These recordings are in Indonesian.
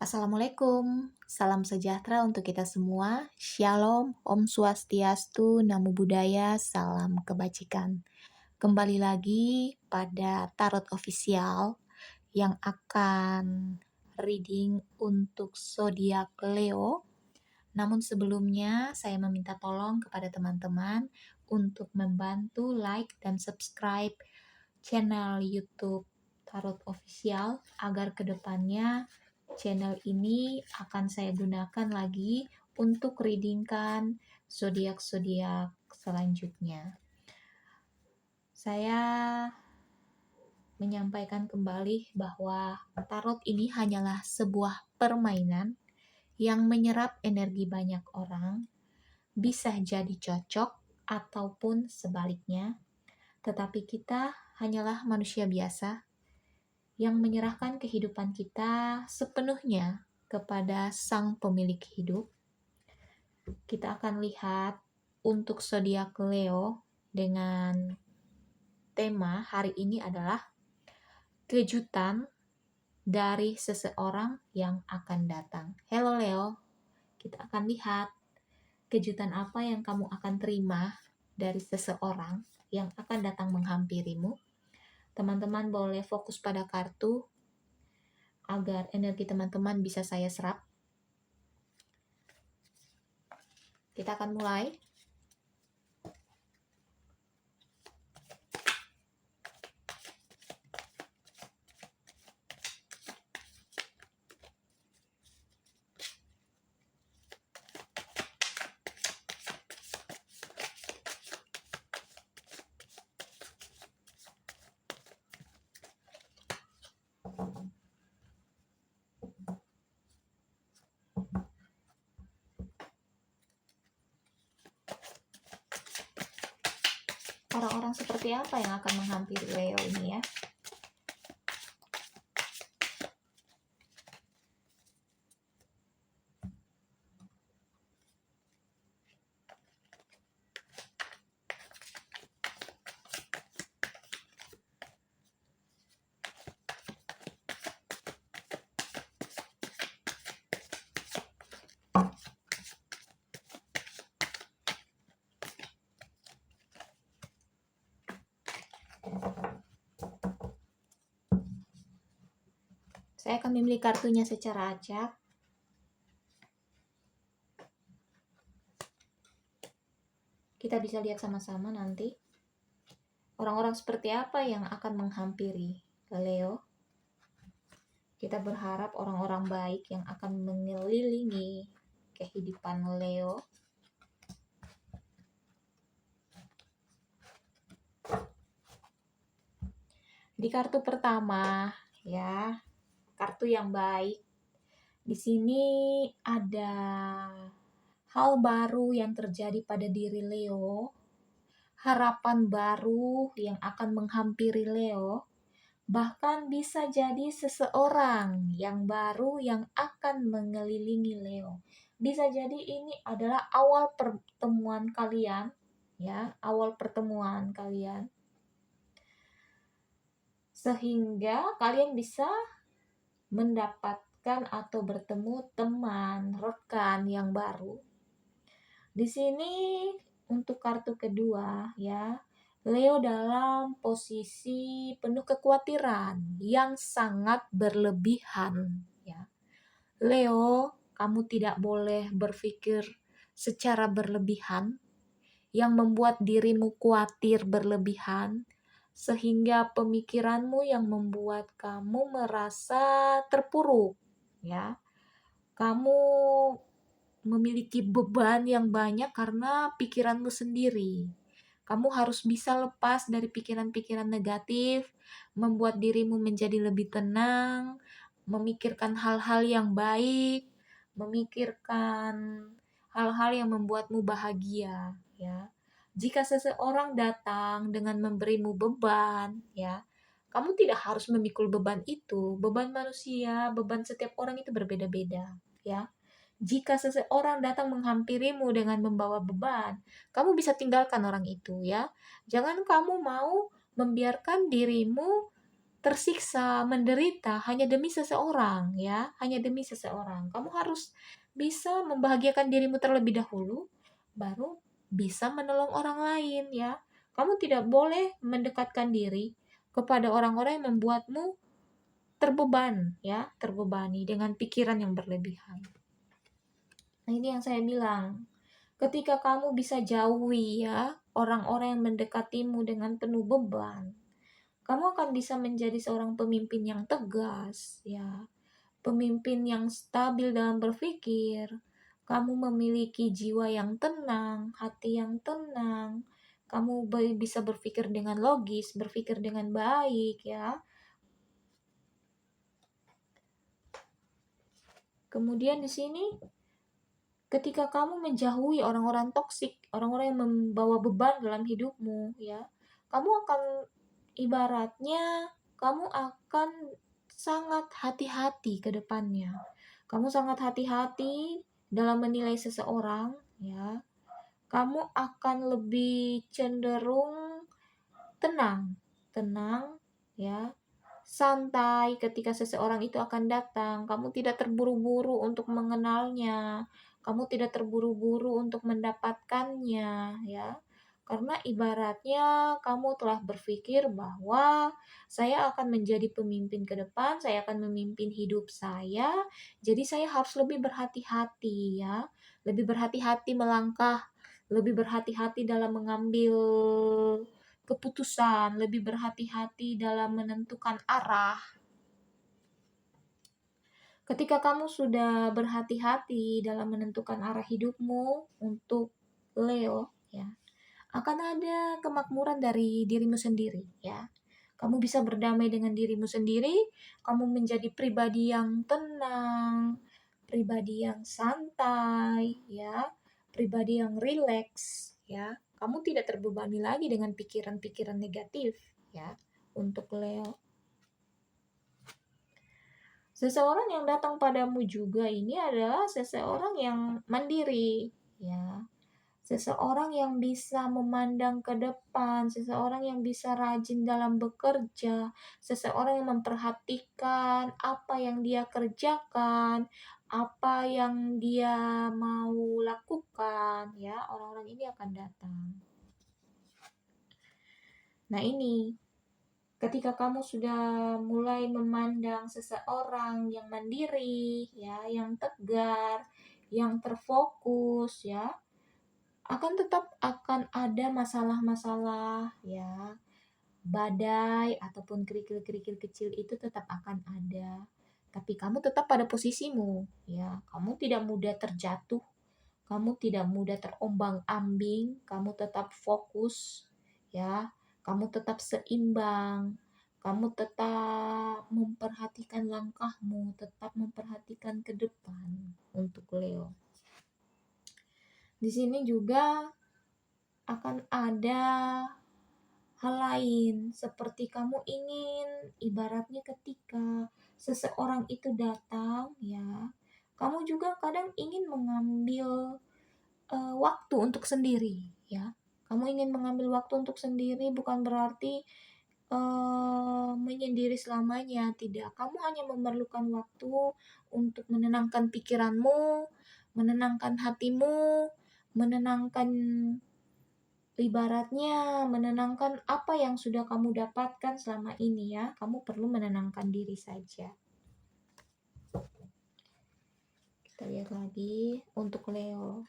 Assalamualaikum, salam sejahtera untuk kita semua. Shalom, Om Swastiastu, Namo Buddhaya, salam kebajikan. Kembali lagi pada Tarot Official yang akan reading untuk zodiak Leo. Namun sebelumnya saya meminta tolong kepada teman-teman untuk membantu like dan subscribe channel YouTube Tarot Official agar kedepannya channel ini akan saya gunakan lagi untuk readingkan zodiak-zodiak selanjutnya. Saya menyampaikan kembali bahwa tarot ini hanyalah sebuah permainan yang menyerap energi banyak orang, bisa jadi cocok ataupun sebaliknya, tetapi kita hanyalah manusia biasa yang menyerahkan kehidupan kita sepenuhnya kepada Sang Pemilik Hidup. Kita akan lihat untuk zodiak Leo dengan tema hari ini adalah kejutan dari seseorang yang akan datang. Hello Leo, kita akan lihat kejutan apa yang kamu akan terima dari seseorang yang akan datang menghampirimu. Teman-teman boleh fokus pada kartu agar energi teman-teman bisa saya serap. Kita akan mulai. Orang-orang seperti apa yang akan menghampiri Leo ini ya? Saya akan memilih kartunya secara acak. Kita bisa lihat sama-sama nanti. Orang-orang seperti apa yang akan menghampiri Leo. Kita berharap orang-orang baik yang akan mengelilingi kehidupan Leo. Di kartu pertama, ya, kartu yang baik. Di sini ada hal baru yang terjadi pada diri Leo, harapan baru yang akan menghampiri Leo, bahkan bisa jadi seseorang yang baru yang akan mengelilingi Leo. Bisa jadi ini adalah awal pertemuan kalian, ya, awal pertemuan kalian. Sehingga kalian bisa mendapatkan atau bertemu teman, rekan yang baru. Di sini untuk kartu kedua ya, Leo dalam posisi penuh kekhawatiran yang sangat berlebihan ya. Leo, kamu tidak boleh berpikir secara berlebihan yang membuat dirimu khawatir berlebihan sehingga pemikiranmu yang membuat kamu merasa terpuruk ya. Kamu memiliki beban yang banyak karena pikiranmu sendiri. Kamu harus bisa lepas dari pikiran-pikiran negatif, membuat dirimu menjadi lebih tenang, memikirkan hal-hal yang baik, memikirkan hal-hal yang membuatmu bahagia ya. Jika seseorang datang dengan memberimu beban ya, kamu tidak harus memikul beban itu. Beban manusia, beban setiap orang itu berbeda-beda ya. Jika seseorang datang menghampirimu dengan membawa beban, kamu bisa tinggalkan orang itu ya. Jangan kamu mau membiarkan dirimu tersiksa, menderita hanya demi seseorang ya, hanya demi seseorang. Kamu harus bisa membahagiakan dirimu terlebih dahulu, baru bisa menolong orang lain ya. Kamu tidak boleh mendekatkan diri kepada orang-orang yang membuatmu terbeban ya, terbebani dengan pikiran yang berlebihan. Nah, ini yang saya bilang. Ketika kamu bisa jauhi ya orang-orang yang mendekatimu dengan penuh beban, kamu akan bisa menjadi seorang pemimpin yang tegas, ya, pemimpin yang stabil dalam berpikir. Kamu memiliki jiwa yang tenang, hati yang tenang. Kamu bisa berpikir dengan logis, berpikir dengan baik, ya. Kemudian di sini, ketika kamu menjauhi orang-orang toksik, orang-orang yang membawa beban dalam hidupmu, ya, kamu akan ibaratnya kamu akan sangat hati-hati ke depannya. Kamu sangat hati-hati dalam menilai seseorang, ya. Kamu akan lebih cenderung tenang, ya. Santai ketika seseorang itu akan datang. Kamu tidak terburu-buru untuk mengenalnya. Kamu tidak terburu-buru untuk mendapatkannya, ya. Karena ibaratnya kamu telah berpikir bahwa saya akan menjadi pemimpin ke depan, saya akan memimpin hidup saya, jadi saya harus lebih berhati-hati ya. Lebih berhati-hati melangkah, lebih berhati-hati dalam mengambil keputusan, lebih berhati-hati dalam menentukan arah. Ketika kamu sudah berhati-hati dalam menentukan arah hidupmu untuk Leo, ya, akan ada kemakmuran dari dirimu sendiri, ya. Kamu bisa berdamai dengan dirimu sendiri, kamu menjadi pribadi yang tenang, pribadi yang santai, ya, pribadi yang rileks, ya. Kamu tidak terbebani lagi dengan pikiran-pikiran negatif, ya, untuk Leo. Seseorang yang datang padamu juga ini adalah seseorang yang mandiri, ya. Seseorang yang bisa memandang ke depan, seseorang yang bisa rajin dalam bekerja, seseorang yang memperhatikan apa yang dia kerjakan, apa yang dia mau lakukan, ya. Orang-orang ini akan datang. Nah, ini ketika kamu sudah mulai memandang seseorang yang mandiri, ya, yang tegar, yang terfokus, ya, tetap akan ada masalah-masalah, ya, badai ataupun kerikil-kerikil kecil itu tetap akan ada. Tapi kamu tetap pada posisimu, ya. Kamu tidak mudah terjatuh, kamu tidak mudah terombang-ambing, kamu tetap fokus, ya. Kamu tetap seimbang, kamu tetap memperhatikan langkahmu, tetap memperhatikan ke depan untuk Leo. Di sini juga akan ada hal lain, seperti kamu ingin, ibaratnya ketika seseorang itu datang, ya, kamu juga kadang ingin mengambil waktu untuk sendiri, ya. Kamu ingin mengambil waktu untuk sendiri bukan berarti menyendiri selamanya, tidak. Kamu hanya memerlukan waktu untuk menenangkan pikiranmu, menenangkan hatimu, menenangkan ibaratnya menenangkan apa yang sudah kamu dapatkan selama ini, ya. Kamu perlu menenangkan diri saja. Kita lihat lagi untuk Leo.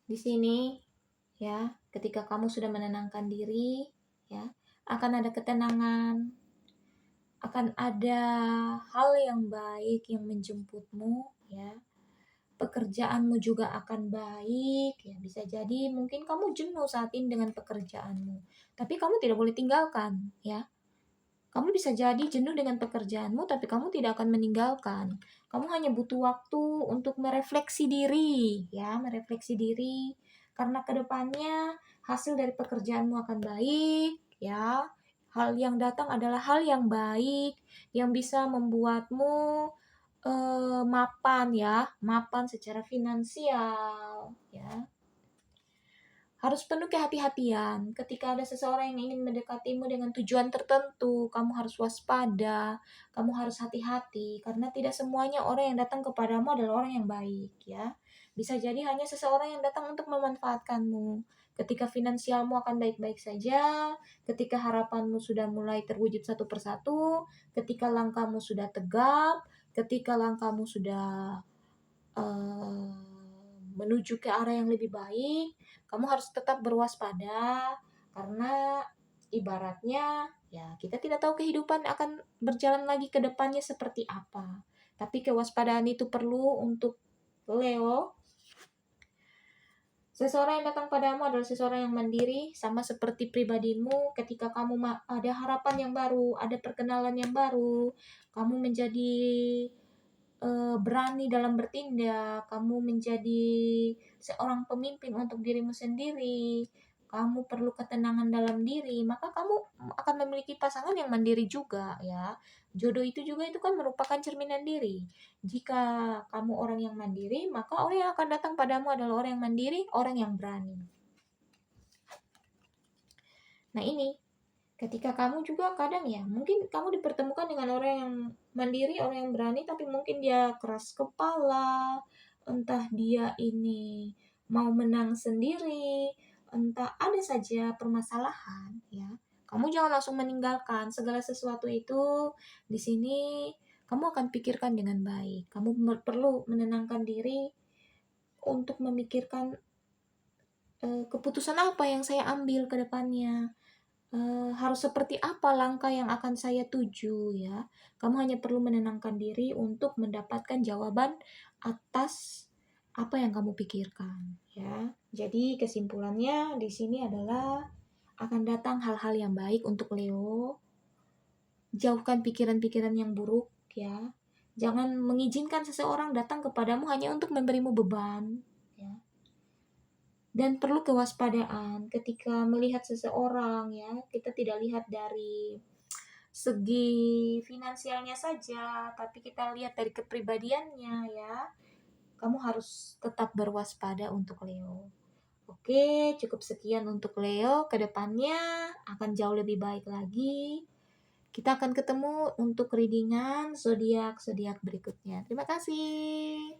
Di sini, ya, ketika kamu sudah menenangkan diri, ya, akan ada ketenangan, akan ada hal yang baik yang menjemputmu, ya. Pekerjaanmu juga akan baik, ya. Bisa jadi mungkin kamu jenuh saat ini dengan pekerjaanmu, tapi kamu tidak boleh tinggalkan, ya. Kamu bisa jadi jenuh dengan pekerjaanmu, tapi kamu tidak akan meninggalkan. Kamu hanya butuh waktu untuk merefleksi diri, ya, merefleksi diri. Karena kedepannya hasil dari pekerjaanmu akan baik, ya. Hal yang datang adalah hal yang baik, yang bisa membuatmu mapan ya, mapan secara finansial ya. Harus penuh kehati-hatian. Ketika ada seseorang yang ingin mendekatimu dengan tujuan tertentu, kamu harus waspada, kamu harus hati-hati, karena tidak semuanya orang yang datang kepadamu adalah orang yang baik, ya. Bisa jadi hanya seseorang yang datang untuk memanfaatkanmu. Ketika finansialmu akan baik-baik saja, ketika harapanmu sudah mulai terwujud satu persatu, ketika langkahmu sudah tegap, ketika langkahmu sudah eh, menuju ke arah yang lebih baik, kamu harus tetap berwaspada karena ibaratnya ya kita tidak tahu kehidupan akan berjalan lagi ke depannya seperti apa. Tapi kewaspadaan itu perlu untuk Leo. Seseorang yang datang padamu adalah seseorang yang mandiri, sama seperti pribadimu. Ketika kamu ada harapan yang baru, ada perkenalan yang baru, kamu menjadi berani dalam bertindak, kamu menjadi seorang pemimpin untuk dirimu sendiri, kamu perlu ketenangan dalam diri, maka kamu akan memiliki pasangan yang mandiri juga ya. Jodoh itu juga itu kan merupakan cerminan diri. Jika kamu orang yang mandiri, maka orang yang akan datang padamu adalah orang yang mandiri, orang yang berani. Nah ini, ketika kamu juga kadang ya, mungkin kamu dipertemukan dengan orang yang mandiri, orang yang berani, tapi mungkin dia keras kepala, entah dia ini mau menang sendiri, entah ada saja permasalahan, ya. Kamu jangan langsung meninggalkan segala sesuatu itu. Di sini kamu akan pikirkan dengan baik. Kamu perlu menenangkan diri untuk memikirkan keputusan apa yang saya ambil ke depannya. Harus seperti apa langkah yang akan saya tuju ya. Kamu hanya perlu menenangkan diri untuk mendapatkan jawaban atas apa yang kamu pikirkan ya. Jadi kesimpulannya di sini adalah akan datang hal-hal yang baik untuk Leo. Jauhkan pikiran-pikiran yang buruk ya. Jangan mengizinkan seseorang datang kepadamu hanya untuk memberimu beban ya. Dan perlu kewaspadaan ketika melihat seseorang ya, kita tidak lihat dari segi finansialnya saja, tapi kita lihat dari kepribadiannya ya. Kamu harus tetap berwaspada untuk Leo. Oke, cukup sekian untuk Leo. Kedepannya akan jauh lebih baik lagi. Kita akan ketemu untuk readingan zodiak berikutnya. Terima kasih.